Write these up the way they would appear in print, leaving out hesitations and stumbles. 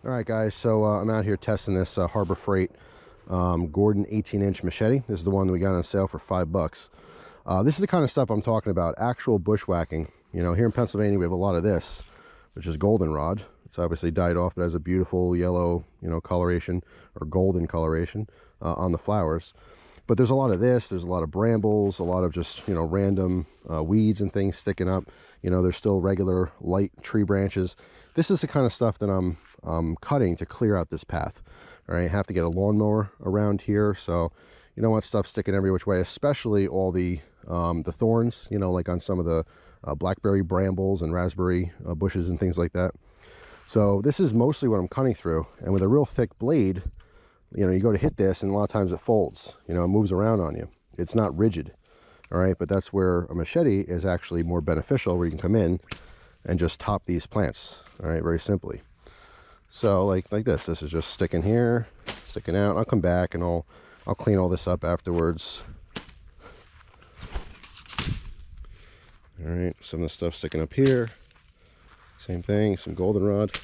All right, guys, so I'm out here testing this Harbor Freight Gordon 18-inch machete. This is the one that we got on sale for $5. This is the kind of stuff I'm talking about, actual bushwhacking. You know, here in Pennsylvania we have a lot of this, which is goldenrod. It's obviously dyed off, but has a beautiful yellow, you know, coloration, or golden coloration on the flowers. But there's a lot of this, there's a lot of brambles, a lot of just, you know, random weeds and things sticking up. You know, there's still regular light tree branches. This is the kind of stuff that I'm cutting to clear out this path. All right, have to get a lawnmower around here, so you don't want stuff sticking every which way, especially all the thorns, you know, like on some of the blackberry brambles and raspberry bushes and things like that. So this is mostly what I'm cutting through, and with a real thick blade, you know, you go to hit this and a lot of times it folds, you know, it moves around on you. It's not rigid. All right, but that's where a machete is actually more beneficial, where you can come in and just top these plants. All right, very simply. So like this is just sticking here, sticking out. I'll come back and I'll clean all this up afterwards. All right, some of the stuff sticking up here, same thing, some goldenrod.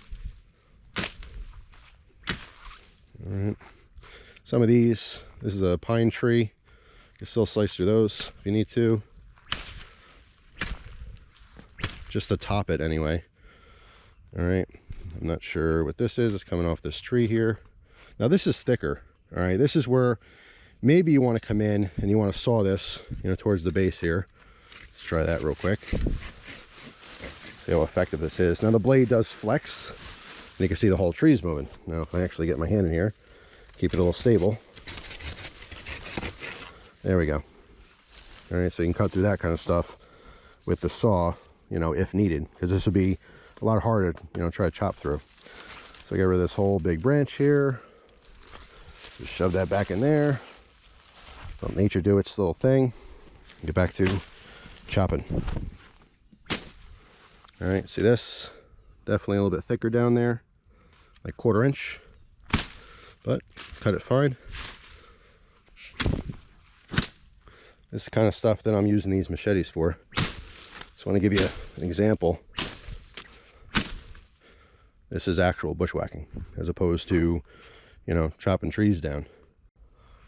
All right, some of these, this is a pine tree, you can still slice through those if you need to, just to top it anyway. All right, I'm not sure what this is. It's coming off this tree here. Now this is thicker. All right, this is where maybe you want to come in and you want to saw this, you know, towards the base here. Let's try that real quick. See how effective this is. Now the blade does flex, and you can see the whole tree's moving. Now if I actually get my hand in here, keep it a little stable. There we go. All right, so you can cut through that kind of stuff with the saw, you know, if needed, because this would be a lot harder, you know, try to chop through. So get rid of this whole big branch here. Just shove that back in there. Let nature do its little thing. Get back to chopping. All right, see this? Definitely a little bit thicker down there, like 1/4 inch, but cut it fine. This is the kind of stuff that I'm using these machetes for. Just want to give you an example. This is actual bushwhacking as opposed to, you know, chopping trees down.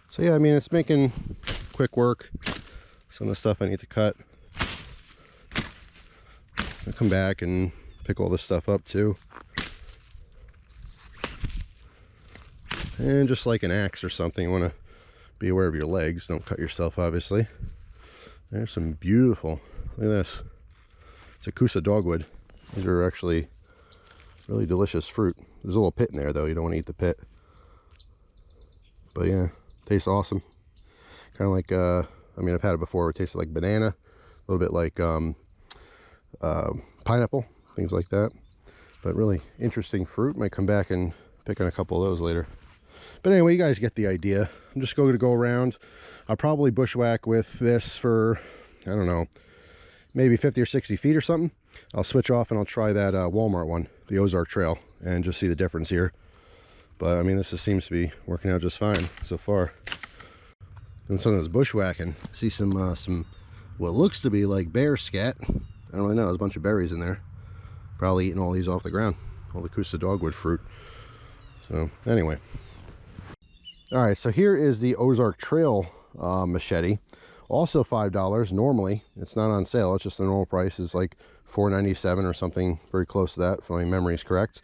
So yeah, I mean, it's making quick work. Some of the stuff I need to cut, I'll come back and pick all this stuff up too. And just like an axe or something, you want to be aware of your legs. Don't cut yourself, obviously. There's some beautiful, look at this. It's a Kusa dogwood. These are actually really delicious fruit. There's a little pit in there though, you don't want to eat the pit. But yeah, tastes awesome. Kind of like, I mean, I've had it before. It tastes like banana, a little bit like pineapple, things like that. But really interesting fruit. Might come back and pick on a couple of those later. But anyway, you guys get the idea. I'm just going to go around. I'll probably bushwhack with this for, I don't know, maybe 50 or 60 feet or something. I'll switch off and I'll try that Walmart one, the Ozark Trail, and just see the difference here. But I mean, this just seems to be working out just fine so far. And some of this bushwhacking, see some what looks to be like bear scat. I don't really know. There's a bunch of berries in there. Probably eating all these off the ground, all the Kusa dogwood fruit. So anyway, all right. So here is the Ozark Trail machete, also $5 normally. It's not on sale. It's just the normal price is like $4.97 or something very close to that, if my memory is correct.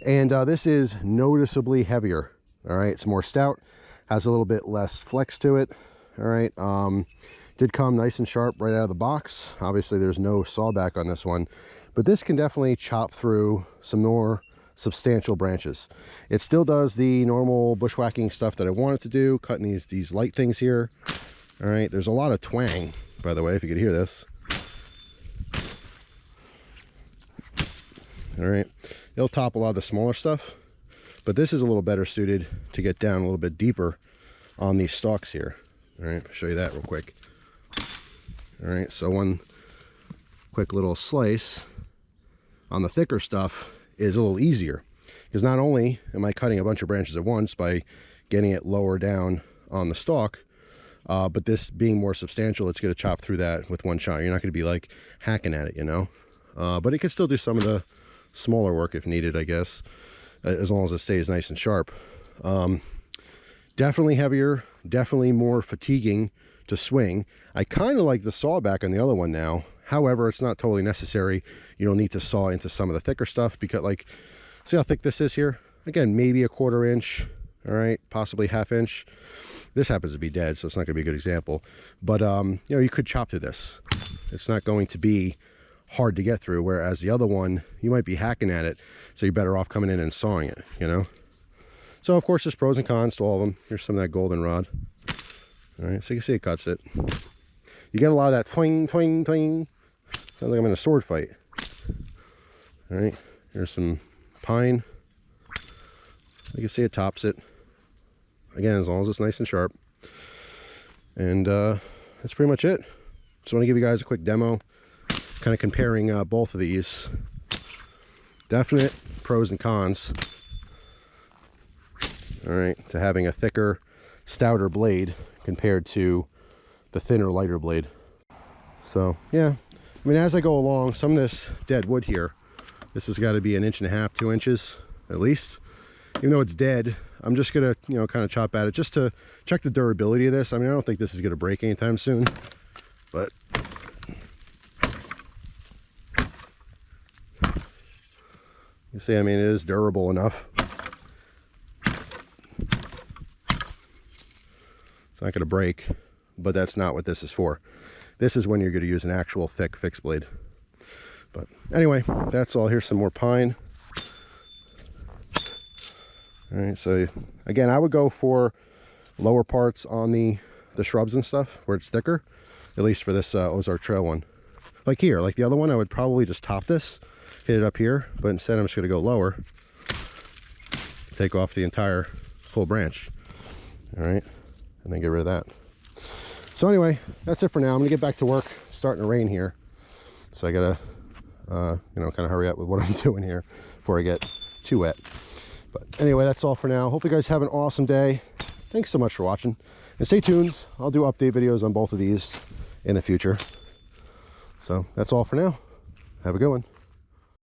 And this is noticeably heavier. All right, it's more stout, has a little bit less flex to it. All right, did come nice and sharp right out of the box. Obviously there's no sawback on this one, but this can definitely chop through some more substantial branches. It still does the normal bushwhacking stuff that I want it to do, cutting these light things here. All right, there's a lot of twang, by the way, if you could hear this. All right, it'll top a lot of the smaller stuff, but this is a little better suited to get down a little bit deeper on these stalks here. All right, I'll show you that real quick. All right, so one quick little slice on the thicker stuff is a little easier, because not only am I cutting a bunch of branches at once by getting it lower down on the stalk, but this being more substantial, it's going to chop through that with one shot. You're not going to be like hacking at it, you know, but it can still do some of the smaller work if needed, I guess. as long as it stays nice and sharp. Definitely heavier, definitely more fatiguing to swing. I kind of like the saw back on the other one now. However, it's not totally necessary. You don't need to saw into some of the thicker stuff, because like, see how thick this is here? Again, maybe a 1/4 inch, all right, possibly 1/2 inch. This happens to be dead, so it's not gonna be a good example. But you know, you could chop through this. It's not going to be hard to get through, whereas the other one, you might be hacking at it, so you're better off coming in and sawing it, you know? So of course there's pros and cons to all of them. Here's some of that goldenrod. All right, so you can see it cuts it. You get a lot of that twing, twing, twing. Sounds like I'm in a sword fight. All right, here's some pine. You can see it tops it. Again, as long as it's nice and sharp. And that's pretty much it. Just want to give you guys a quick demo, kind of comparing both of these. Definite pros and cons. All right, to having a thicker, stouter blade compared to the thinner, lighter blade. So yeah, I mean, as I go along, some of this dead wood here, this has got to be 1.5 inches, 2 inches at least. Even though it's dead, I'm just gonna, you know, kind of chop at it just to check the durability of this. I mean, I don't think this is gonna break anytime soon, but you see, I mean, it is durable enough. It's not gonna break, but that's not what this is for. This is when you're gonna use an actual thick fixed blade. But anyway, that's all. Here's some more pine. All right, so again, I would go for lower parts on the shrubs and stuff where it's thicker, at least for this Ozark Trail one. Like here, like the other one, I would probably just top this, hit it up here, but instead I'm just gonna go lower, take off the entire full branch. All right, and then get rid of that. So anyway, that's it for now. I'm gonna get back to work. It's starting to rain here, so I gotta you know, kind of hurry up with what I'm doing here before I get too wet. But anyway, that's all for now. Hope you guys have an awesome day. Thanks so much for watching, and stay tuned. I'll do update videos on both of these in the future. So that's all for now. Have a good one.